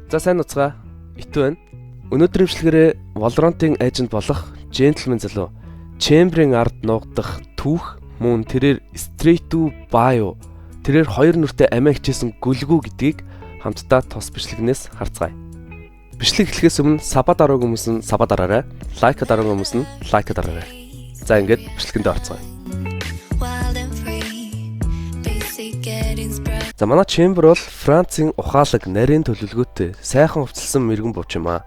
За сайн уцгаа. Итүү байна. Өнөөдрийн бичлэгээрээ Valorant-ийн эйжент болох Gentleman залуу Chamber-ийн ард нуугдах түүх мөн тэрээр Straight to Bio тэрээр хоёр нүртэй амиа хичээсэн гүлгүү гэдгийг хамтдаа тус бичлэгнээс харцгаая. Бичлэг эхлэхээс өмнө саба дараагүй хүмүүс нь саба дараарай. Лайк дараагүй хүмүүс нь лайк дараарай. За ингээд бичлэгэнд орцгоё. За манай Chamber бол Францын ухаалаг нарийн төлөвлөгөөтэй сайхан хувцалсан мэрэгэн бууч юм аа.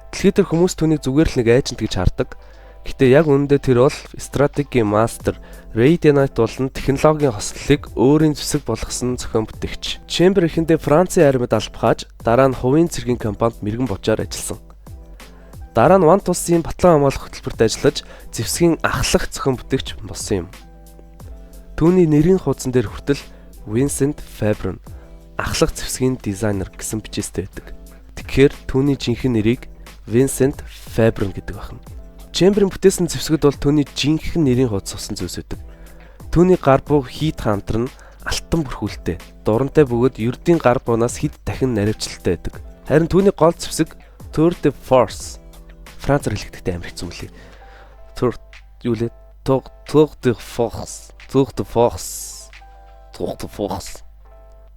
Дэлхийд дээр хүмүүс түүнийг зүгээр л нэг эйжент гэж хардаг. Гэтэ яг үүндээ тэр бол стратегийн мастер, Ray Knight болон технологийн хослолыг өөрийн зэвсэг болгосон зохион бүтээгч. Chamber эхэндээ Францын армид албахаж, дараа нь хувийн цэргийн компанид мэрэгэн буучаар ажилласан. Дараа нь Ван улсын батлан хамгаалах хөтөлбөрт ажиллаж, зэвсгийн ахлах зохион бүтээгч болсон юм. Түүний нэрийн хуудсан дээр хүртэл Vincent Fabron ахлах зэвсгийн дизайнер гэсэн бичээстэй байдаг. Тэгэхээр түүний жинхэнэ нэрийг Vincent Fabron гэдэг байна. Chamber-ын бүтээсэн зэвсгэд бол түүний жинхэнэ нэрийн хуудас усан зүйлс байдаг. Түүний гар буу хийд хантар нь алтан бүрхүүлтэй, дурантай бөгөөд ердийн гар буунаас хэд дахин наривчлалтай байдаг. Харин түүний гол зэвсэг Tour de Force Францаар хэлэхдээ амар хэцүү мөлий. Tour de Force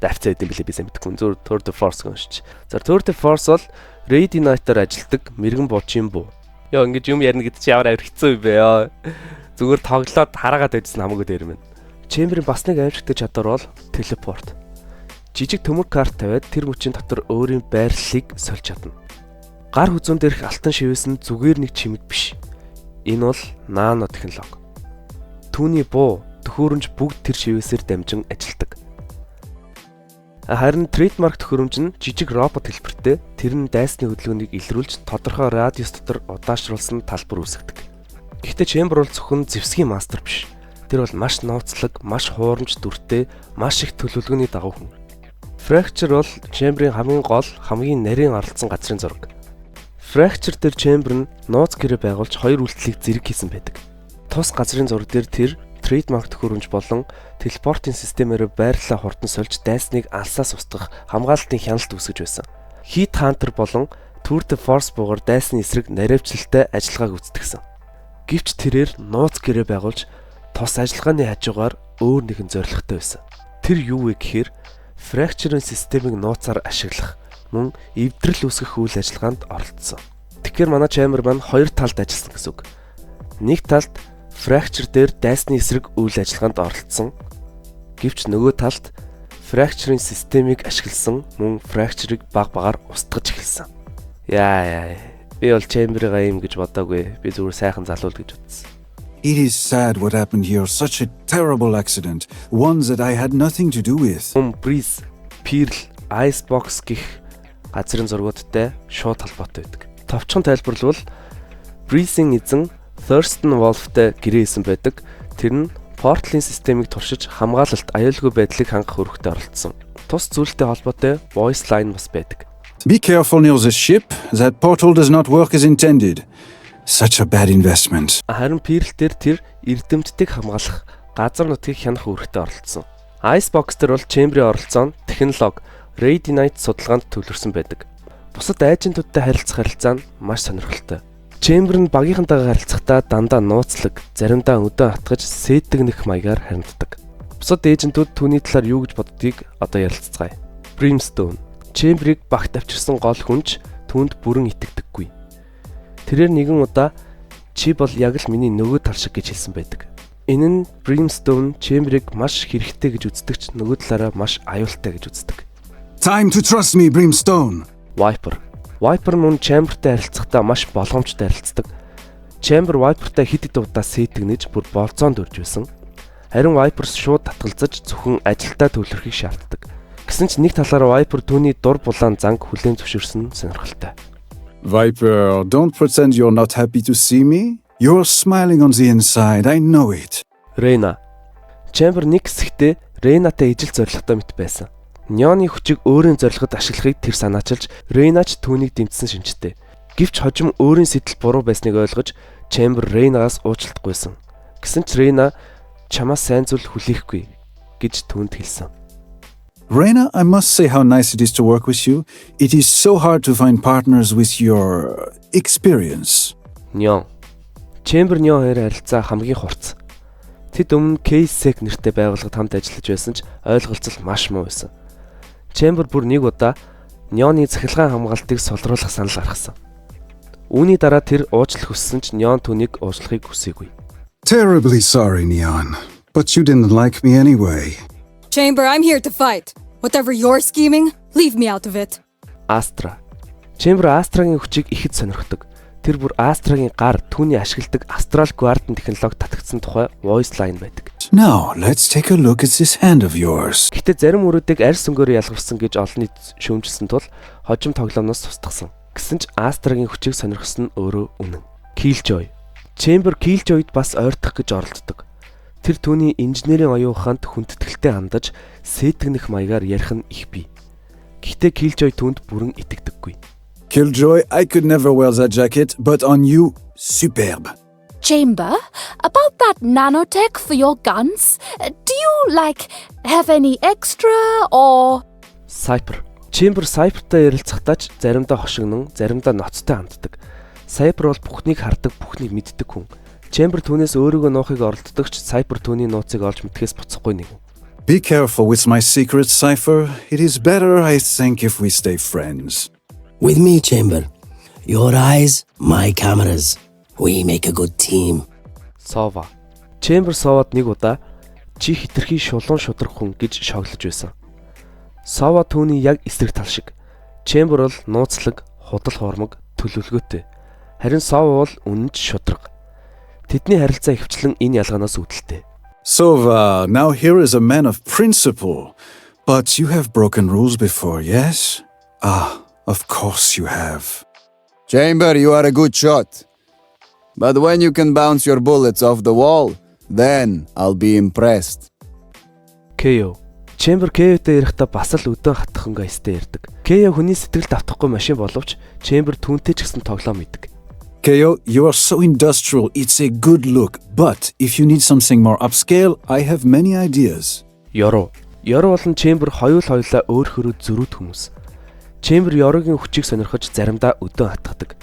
Дэвцээд юм билээ би сайн мэдэхгүй. Зөв Tour de Force гэншч. За Tour de Force бол Ray Knight-аар ажилладаг мэрэгэн буучийн буу. Яа ингэж юм ярина гэдэг чи ямар авир хэцүү юм бэ яа. Зүгээр тоглоод хараагаад байжсан хамаагүй дээр мэн. Chamber-ийн бас нэг аимшигтай чадвар бол телепорт. Жижиг төмөр карт тавиад тэр мөчийн дотор өөрийн байрлалыг сольж чадна. Гар хүзүүн дээрх алтан шивээс нь зүгээр нэг чимэг биш. Энэ бол нано технологи. Түүний буу төхөөрөмж бүгд тэр шивээсээр дамжин ажилдаг. Харин трейдмарк төхөөрөмж нь жижиг робот хэлбэртэй тэр нь дайсны хөдөлгөөнийг илрүүлж тодорхой радиус дотор удаашруулсан талбар үүсгэдэг. Гэхдээ Chamber бол зөвхөн зэвсгийн мастер биш. Тэр бол маш нууцлаг, маш хуурамч дүртэй, маш их төлөвлөгөөний дагуу хүн. Fracture бол Chamber-ийн хамгийн гол, хамгийн нарийн оролцсон газрын зураг. Fracture дээр Chamber нь нууц гэрээ байгуулж хоёр үйлдэлийг зэрэг хийсэн байдаг. Тус газрын зураг дээр тэр трейдмарк төхөөрөмж болон телепортын системээр байрлалаа хурдан сольж дайсныг алсаас устгах хамгаалалтын хяналт үүсгэж байсан. Heat Hunter болон Tour de Force буугаар дайсны эсрэг наривчлалтай ажиллагааг үздэгсэн. Гэвч тэрээр нууц гэрээ байгуулж тус ажиллагааны хажуугаар өөр нэгэн зорилготой байсан. Тэр юу вэ гэхээр Fracture-ын системийг нууцаар ашиглах, мөн эвдрэл үүсгэх үйл ажиллагаанд оролцсон. Тэгэхээр манай Chamber маань хоёр талд ажилласан гэсэн үг. Нэг талд Fracture дээр дайсны эсрэг үйл ажиллагаанд оролцсон. Гэвч нөгөө талд Fracture-ын системийг ашигласан мөн Fracture-ыг баг багаар устгаж эхэлсэн. Яа. Би бол Chamber-ыг юм гэж бодоагүй. Би зүгээр сайхан залуул гэж бодсон. It is sad what happened here. Such a terrible accident. One that I had nothing to do with. Breeze, Pearl, Icebox гэх газрын зургуудтай шууд холбоотой байдаг. Товчхон тайлбарлавал Breeze-ийн эзэн Thurston Wolf-тай гэрээ хийсэн байдаг. Тэр нь Portal-ын системийг туршиж хамгаалалт аюулгүй байдлыг хангах үүрэгтэй оролцсон. Тус зүйлтэй холбоотой voice line бас байдаг. Be careful near the ship. That portal does not work as intended. Such a bad investment. Харин Pearl дээр тэр эрдэмтдийг хамгаалах газар нутгийг хянах үүрэгтэй оролцсон. Icebox дээр бол Chamber-ийн оролцоо нь технологи Ray Knight судалгаанд төвлөрсөн байдаг. Бусад айжентуудтай харилцах харилцаа нь маш сонирхолтой. Chamber нь багийнхантайгаа харилцахдаа дандаа нууцлаг, заримдаа өдөө хатгаж сэтгнэх маягаар харагддаг. Бусад эйжентүүд түүний талаар юу гэж боддгийг одоо ярилцгаая. Brimstone Chamber-ыг багт авчирсан гол хүнч түүнд бүрэн итгэдэггүй. Тэрээр нэгэн удаа чи бол яг л миний нөгөө тал шиг гэж хэлсэн байдаг. Энэ нь Brimstone Chamber-ыг маш хэрэгтэй гэж үздэгч нөгөө талаараа маш аюултай гэж үздэг. Time to trust me, Brimstone. Viper мөн Chamber-тай харилцахдаа маш болгоомжтой харилцдаг. Chamber Viper-тай хэд удаа сэтгнэж бүр болзоонд өрж байсан. Харин Viper шууд татгалзаж зөвхөн ажилдаа төвлөрөхийг шаарддаг. Гэсэн ч нэг талаараа Viper түүний дур булаан занг хүлээн зөвшөөрсөн сонирхолтой. Viper, don't pretend you're not happy to see me. You're smiling on the inside, I know it. Reyna. Chamber нэг хэсэгтээ Reyna-тай ижил зоригтой мэт байсан. Неоны хүчийг өөрийн зорилгод ашиглахыг тэр санаачилж, Reyna-ч түүнийг дэмжсэн шинжтэй. Гэвч хожим өөрийн сэтэл буруу байсныг ойлгож, Chamber Reyna-аас уучлалтгүйсэн. Гэсэн ч Reyna чамаас сайн зүйл хүлээхгүй гэж түүнд хэлсэн. Reina, I must say how nice it is to work with you. It is so hard to find partners with your experience. Нён. Чембер Нён хоёр харилцаа хамгийн хурц. Тэд өмнө Кейсек нэртэй байгууллагад хамт ажиллаж байсан ч ойлголцол маш муу байсан. Чембер бүр нэг удаа Нёны цахилгаан хамгаалтыг солируулах санал гаргасан. Үүний дараа тэр уучлах хүссэн ч Нён түүнийг уучлахыг хүсээгүй. Terribly sorry, Neon. But you didn't like me anyway. Chamber, I'm here to fight. Whatever you're scheming, leave me out of it. Астра. Чембер Астрагийн хүчийг ихэд сонирхдог. Тэр бүр Астрагийн гар түүний ашигладаг Astral Guardian технологи татагдсан тухай voice line байдаг. Now, let's take a look at this hand of yours. Гэтэ зарим өрөөдийг арьс өнгөөр ялгарсан гэж олон нийт шүүмжилсэн тул хожим тоглоомноос тусдагсан. Гэсэн ч Астрагийн хүчийг сонирхсон нь өөрөө үнэн. Killjoy. Чембер Killjoyд бас ойртох гэж оролддог. Тэр түүний инженерийн оюун ухаанд хүндэтгэлтэй хандаж сэтгнэх маягаар ярих нь их бий. Гэхдээ Killjoy түүнд бүрэн итгэдэггүй. Killjoy, I could never wear that jacket, but on you, superbe. Chamber, about that nanotech for your guns, do you, have any extra, or... Cypher. Чембер Cypher-тай ярилцахдаа ч заримдаа хошигнон, заримдаа ноцтой ханддаг. Cypher бол бүхнийг хардаг, бүхнийг мэддэг хүн. Чембер түүнээс өөрийгөө нуухыг оролддог ч Cypher түүний нууцыг олж мэдхээс буцахгүй нэг. Be careful with my secret, Cypher. It is better, I think, if we stay friends. With me, Chamber. Your eyes, my cameras. We make a good team. Sova. Чембер Совад нэг удаа чи хитрхи шулуун шудраг хүн гэж шоглож байсан. Сова түүний яг эсрэг тал шиг. Чембер бол нууцлаг, худал хуурмаг, төлөвлөгөөтэй. Харин Сова бол үнэнч шудраг. Тэдний харилцаа хөвчлэн энэ ялгаанаас үүдэлтэй. Sova, now here is a man of principle. But you have broken rules before, yes? Ah, of course you have. Chamber, you are a good shot. But when you can bounce your bullets off the wall, then I'll be impressed. KO. Чембер KO-тэй ярихдаа бас л өдөө хатхан гайстай ярьдаг. KO хүний сэтгэлд автахгүй машин боловч Чембер түүнтэй ч гэсэн тоглоом идэг. KO, you are so industrial, it's a good look. But if you need something more upscale, I have many ideas. Yoroo. Yoroo болон Чембер хоёулаа өөр хөрөө зөрүүд хүмүүс. Чембер Yoroo-гийн хүчийг сонирхож заримдаа өдөө хатгадаг.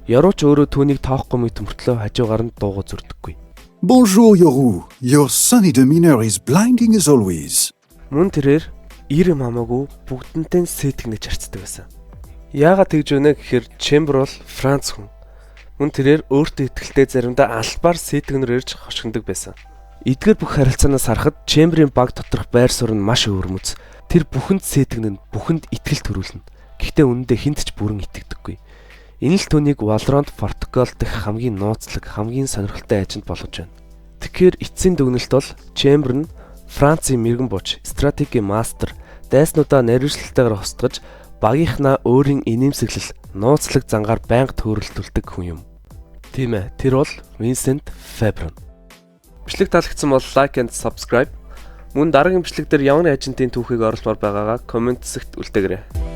Yoroo ч өөрөө түүнийг тоохгүй мэт мөртлөө хажуугаар нь дууга зүрдэггүй. Bonjour, Yoroo. Your sunny demeanor is blinding as always. Мөн тэрээр ирэм хамаагүй бүгдэнтэй сэтгэнэж харцдаг байсан. Яагаад тэгж байна гэхээр Чембер бол Франц хүн. Мөн тэрээр өөртөө итгэлтэй заримдаа албаар сэтгэнээр ирж хошигндог байсан. Эдгээр бүх харилцаанаас харахад Чемберийн баг доторх байр суурь нь маш өвөрмөц. Тэр бүхэнд сэтгэнэн, бүхэнд итгэл төрүүлнэ. Гэхдээ үнэндээ хинт ч бүрэн итгэдэггүй. Энэ л түүнийг Valorant протокол дэх хамгийн нууцлаг, хамгийн сонирхолтой ажент болгож байна. Тэгэхээр эцсийн дүгнэлт бол Чембер нь Францын мэрэгэн буч, стратегийн мастер, дайснуудаа наривчлалтайгаар хосдгож, багийнхнаа өөрийн инээмсэглэл, нууцлаг зангаар байнга төөрөлдүүлдэг хүн юм. Тийм ээ, тэр бол Vincent Fabron. Бичлэг таалагдсан бол like and subscribe. Мөн дараагийн бичлэг дээр ямар ажентын түүхийг оруулмаар байгаагаа комент хэсэгт үлдээгээрэй.